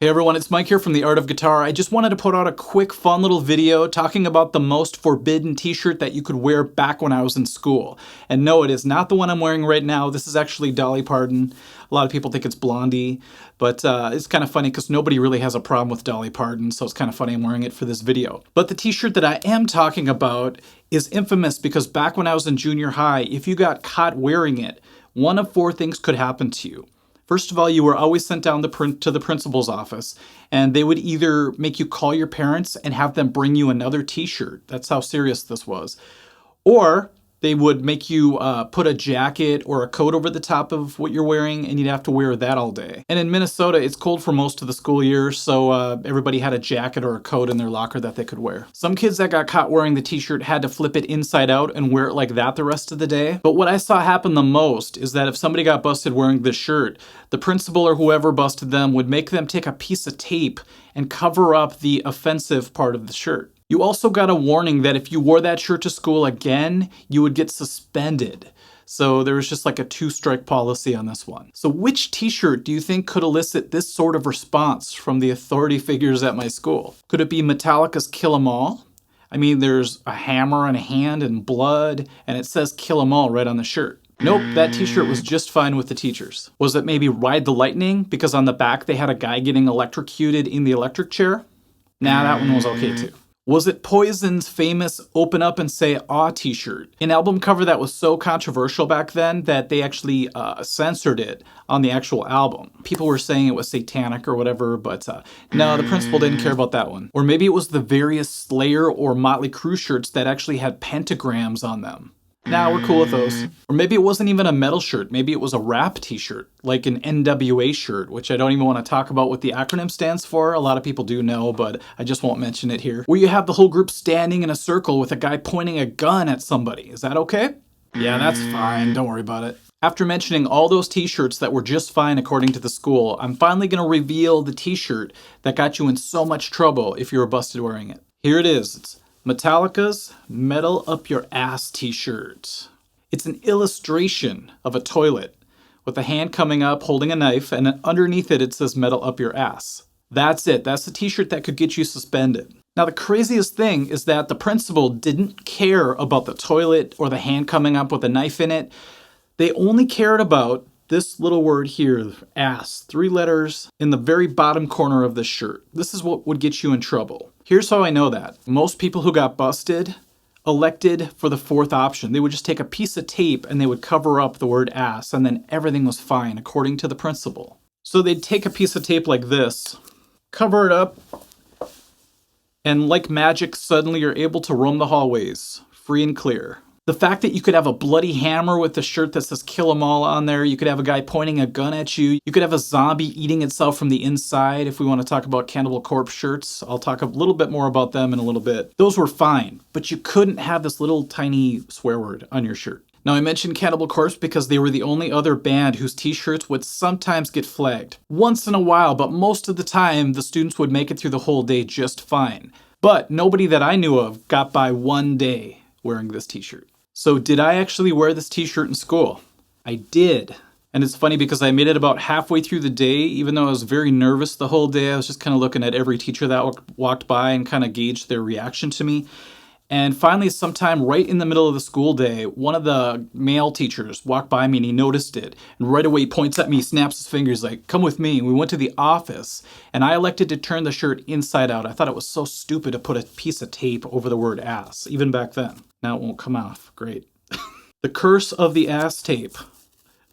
Hey everyone, it's Mike here from The Art of Guitar. I just wanted to put out a quick fun little video talking about the most forbidden t-shirt that you could wear back when I was in school. And no, it is not the one I'm wearing right now. This is actually Dolly Parton. A lot of people think it's Blondie, but it's kind of funny because nobody really has a problem with Dolly Parton, so it's kind of funny I'm wearing it for this video. But the t-shirt that I am talking about is infamous because back when I was in junior high, if you got caught wearing it, one of four things could happen to you. First of all, you were always sent down to the principal's office, and they would either make you call your parents and have them bring you another t-shirt. That's how serious this was. Or they would make you put a jacket or a coat over the top of what you're wearing, and you'd have to wear that all day. And in Minnesota, it's cold for most of the school year, so everybody had a jacket or a coat in their locker that they could wear. Some kids that got caught wearing the t-shirt had to flip it inside out and wear it like that the rest of the day. But what I saw happen the most is that if somebody got busted wearing this shirt, the principal or whoever busted them would make them take a piece of tape and cover up the offensive part of the shirt. You also got a warning that if you wore that shirt to school again, you would get suspended. So there was just like a two-strike policy on this one. So which t-shirt do you think could elicit this sort of response from the authority figures at my school? Could it be Metallica's Kill 'Em All? I mean, there's a hammer and a hand and blood, and it says Kill 'Em All right on the shirt. Nope, that t-shirt was just fine with the teachers. Was it maybe Ride the Lightning? Because on the back they had a guy getting electrocuted in the electric chair? Nah, that one was okay too. Was it Poison's famous Open Up and Say Aw t-shirt? An album cover that was so controversial back then that they actually censored it on the actual album. People were saying it was satanic or whatever, but no, the principal didn't care about that one. Or maybe it was the various Slayer or Motley Crue shirts that actually had pentagrams on them. Nah, we're cool with those. Or maybe it wasn't even a metal shirt. Maybe it was a rap t-shirt, like an NWA shirt, which I don't even want to talk about what the acronym stands for. A lot of people do know, but I just won't mention it here. Where you have the whole group standing in a circle with a guy pointing a gun at somebody. Is that okay? Yeah, that's fine. Don't worry about it. After mentioning all those t-shirts that were just fine according to the school, I'm finally going to reveal the t-shirt that got you in so much trouble if you were busted wearing it. Here it is. It's Metallica's Metal Up Your Ass t-shirt. It's an illustration of a toilet with a hand coming up holding a knife, and underneath it says Metal Up Your Ass. That's it. That's the t-shirt that could get you suspended. Now the craziest thing is that the principal didn't care about the toilet or the hand coming up with a knife in it. They only cared about this little word here, ass, 3 letters in the very bottom corner of the shirt. This is what would get you in trouble. Here's how I know that. Most people who got busted elected for the fourth option. They would just take a piece of tape and they would cover up the word ass, and then everything was fine according to the principal. So they'd take a piece of tape like this, cover it up, and like magic, suddenly you're able to roam the hallways, free and clear. The fact that you could have a bloody hammer with a shirt that says Kill 'Em All on there, you could have a guy pointing a gun at you, you could have a zombie eating itself from the inside. If we want to talk about Cannibal Corpse shirts, I'll talk a little bit more about them in a little bit. Those were fine, but you couldn't have this little tiny swear word on your shirt. Now I mentioned Cannibal Corpse because they were the only other band whose t-shirts would sometimes get flagged. Once in a while, but most of the time the students would make it through the whole day just fine. But nobody that I knew of got by one day wearing this t-shirt. So did I actually wear this t-shirt in school? I did. And it's funny because I made it about halfway through the day, even though I was very nervous the whole day. I was just kind of looking at every teacher that walked by and kind of gauged their reaction to me. And finally, sometime right in the middle of the school day, one of the male teachers walked by me and he noticed it. And right away he points at me, snaps his fingers like, come with me. And we went to the office and I elected to turn the shirt inside out. I thought it was so stupid to put a piece of tape over the word ass, even back then. Now it won't come off. Great. The curse of the ass tape.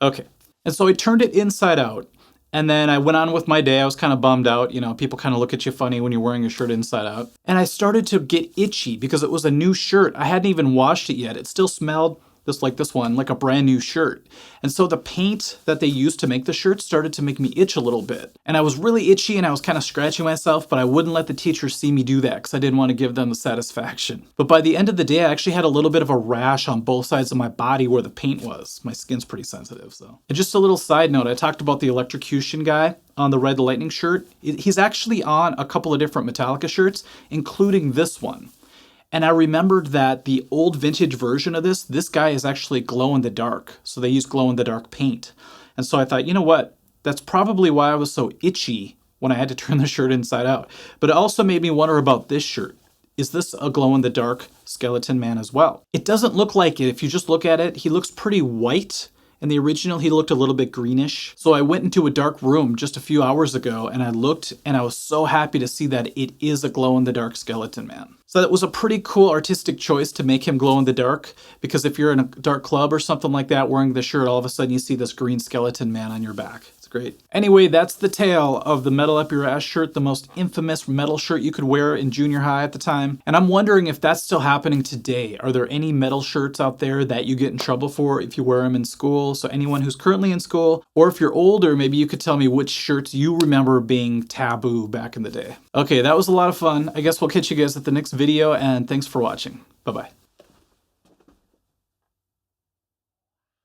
Okay. And so I turned it inside out. And then I went on with my day. I was kind of bummed out. You know, people kind of look at you funny when you're wearing your shirt inside out. And I started to get itchy because it was a new shirt. I hadn't even washed it yet. It still smelled just like this one, like a brand new shirt. And so the paint that they used to make the shirt started to make me itch a little bit. And I was really itchy and I was kind of scratching myself, but I wouldn't let the teachers see me do that because I didn't want to give them the satisfaction. But by the end of the day, I actually had a little bit of a rash on both sides of my body where the paint was. My skin's pretty sensitive, so. And just a little side note, I talked about the electrocution guy on the Ride the Lightning shirt. He's actually on a couple of different Metallica shirts, including this one. And I remembered that the old vintage version of this guy is actually glow in the dark. So they use glow in the dark paint. And so I thought, you know what? That's probably why I was so itchy when I had to turn the shirt inside out. But it also made me wonder about this shirt. Is this a glow-in-the-dark skeleton man as well? It doesn't look like it. If you just look at it, he looks pretty white. In the original, he looked a little bit greenish. So I went into a dark room just a few hours ago and I looked and I was so happy to see that it is a glow-in-the-dark skeleton man. So that was a pretty cool artistic choice to make him glow in the dark, because if you're in a dark club or something like that wearing the shirt, all of a sudden you see this green skeleton man on your back. It's great. Anyway, that's the tale of the Metal Up Your Ass shirt, the most infamous metal shirt you could wear in junior high at the time. And I'm wondering if that's still happening today. Are there any metal shirts out there that you get in trouble for if you wear them in school? So anyone who's currently in school, or if you're older, maybe you could tell me which shirts you remember being taboo back in the day. Okay, that was a lot of fun. I guess we'll catch you guys at the next video, and thanks for watching. Bye-bye.